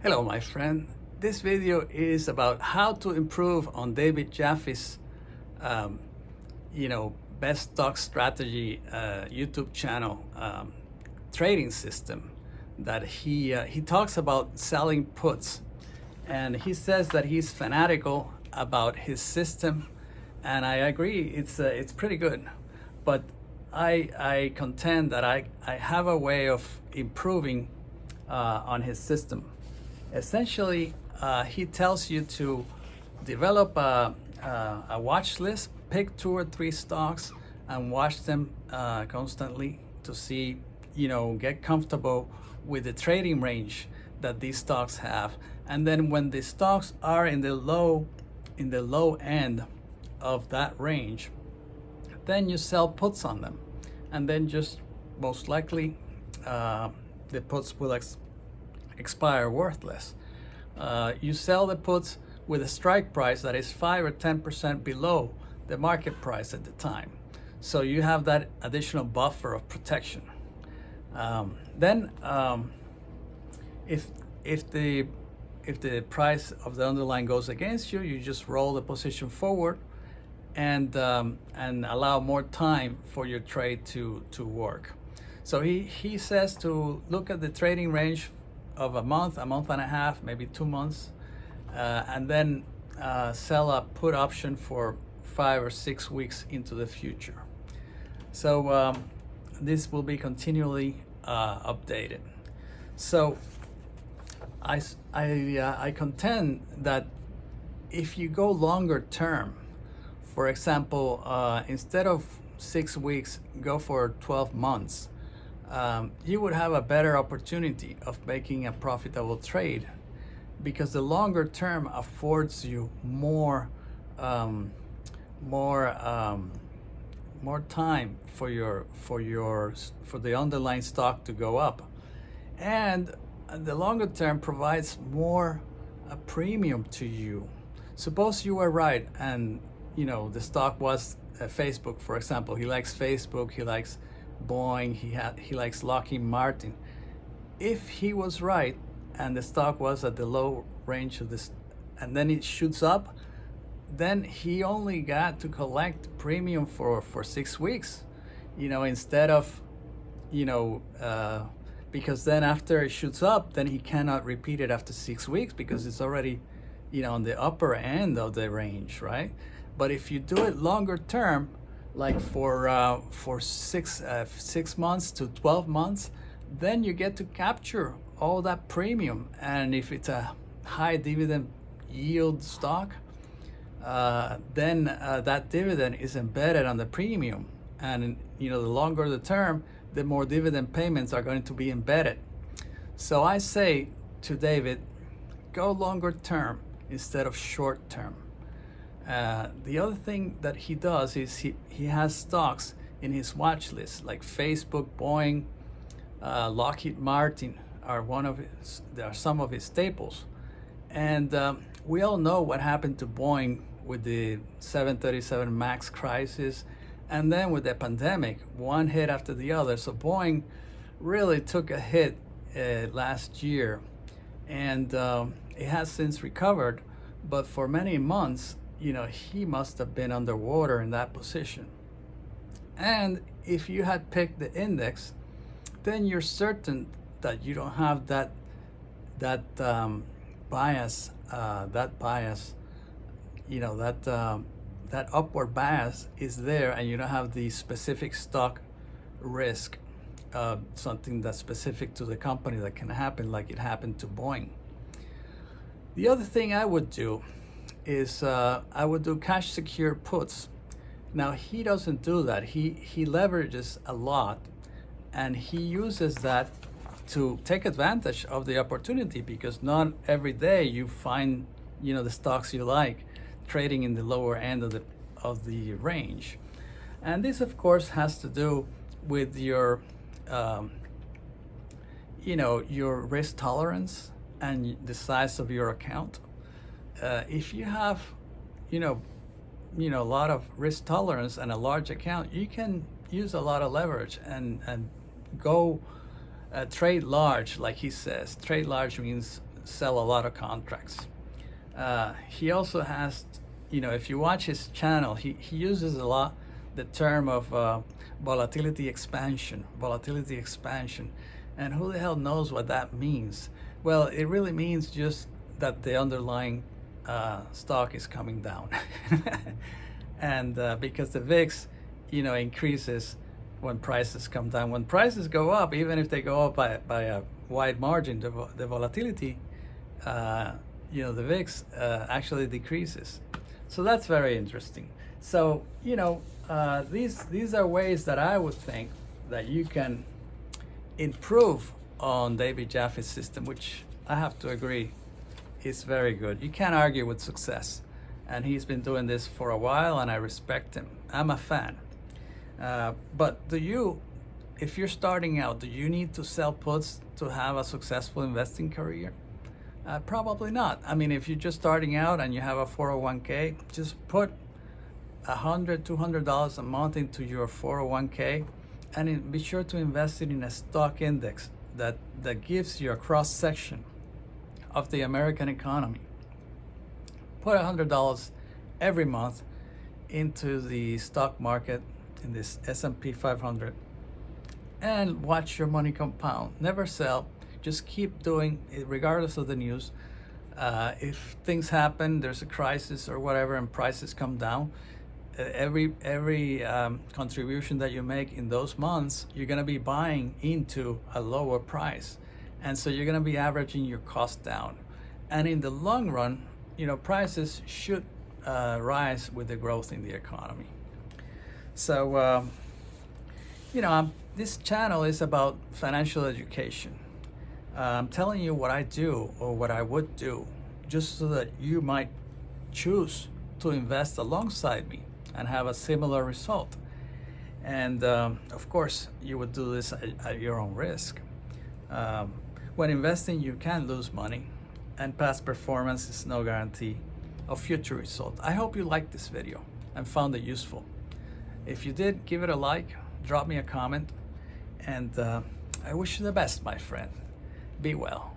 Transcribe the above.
Hello, my friend. This video is about how to improve on David Jaffee's, um, Best Stock Strategy YouTube channel trading system. That he talks about selling puts, and he says that he's fanatical about his system, and I agree. It's pretty good, but I contend that I have a way of improving on his system. Essentially, he tells you to develop a watch list, pick 2 or 3 stocks, and watch them constantly to see, get comfortable with the trading range that these stocks have. And then when the stocks are in the low end of that range, then you sell puts on them, and then just most likely the puts will expire worthless. You sell the puts with a strike price that is 5 or 10% below the market price at the time, so you have that additional buffer of protection. Then if the price of the underlying goes against you, you just roll the position forward and allow more time for your trade to work. So he says to look at the trading range of a month and a half, maybe 2 months, and then sell a put option for 5 or 6 weeks into the future. So this will be continually updated. So I contend that if you go longer term, for example, instead of 6 weeks, go for 12 months, you would have a better opportunity of making a profitable trade, because the longer term affords you more time for the underlying stock to go up, and the longer term provides more a premium to you. Suppose you were right, and the stock was Facebook, for example. He likes Facebook, he likes Boeing, he likes Lockheed Martin. If he was right and the stock was at the low range of this, and then it shoots up, then he only got to collect premium for 6 weeks, instead of, because then after it shoots up, then he cannot repeat it after 6 weeks because it's already, on the upper end of the range, right? But if you do it longer term, like for 6 months to 12 months, then you get to capture all that premium. And if it's a high dividend yield stock, then that dividend is embedded on the premium. And the longer the term, the more dividend payments are going to be embedded. So I say to David, go longer term instead of short term. The other thing that he does is he has stocks in his watch list, like Facebook, Boeing, Lockheed Martin are some of his staples. And we all know what happened to Boeing with the 737 MAX crisis, and then with the pandemic, one hit after the other. So Boeing really took a hit last year, and it has since recovered, but for many months, he must have been underwater in that position. And if you had picked the index, then you're certain that you don't have that bias, that upward bias is there, and you don't have the specific stock risk, something that's specific to the company that can happen, like it happened to Boeing. The other thing I would do is I would do cash secure puts. Now he doesn't do that. He leverages a lot, and he uses that to take advantage of the opportunity, because not every day you find the stocks you like trading in the lower end of the range. And this of course has to do with your your risk tolerance and the size of your account. If you have a lot of risk tolerance and a large account, you can use a lot of leverage and go trade large, like he says. Trade large means sell a lot of contracts. He also has, if you watch his channel, he uses a lot the term of volatility expansion. And who the hell knows what that means? Well, it really means just that the underlying stock is coming down. And because the VIX, increases when prices come down. When prices go up, even if they go up by a wide margin, the volatility, the VIX actually decreases. So that's very interesting. So, these are ways that I would think that you can improve on David Jaffee's system, which I have to agree is very good. You can't argue with success. And he's been doing this for a while, and I respect him. I'm a fan. But if you're starting out, do you need to sell puts to have a successful investing career? Probably not. I mean, if you're just starting out and you have a 401k, just put $100, $200 a month into your 401k, and be sure to invest it in a stock index that gives you a cross section of the American economy. Put $100 every month into the stock market in this S&P 500 and watch your money compound. Never sell. Just keep doing it regardless of the news. If things happen, there's a crisis or whatever, and prices come down, every contribution that you make in those months, you're going to be buying into a lower price. And so you're going to be averaging your cost down. And in the long run, prices should rise with the growth in the economy. So, this channel is about financial education. I'm telling you what I do or what I would do, just so that you might choose to invest alongside me and have a similar result. And of course, you would do this at your own risk. When investing, you can lose money, and past performance is no guarantee of future result. I hope you liked this video and found it useful. If you did, give it a like, drop me a comment, and I wish you the best, my friend. Be well.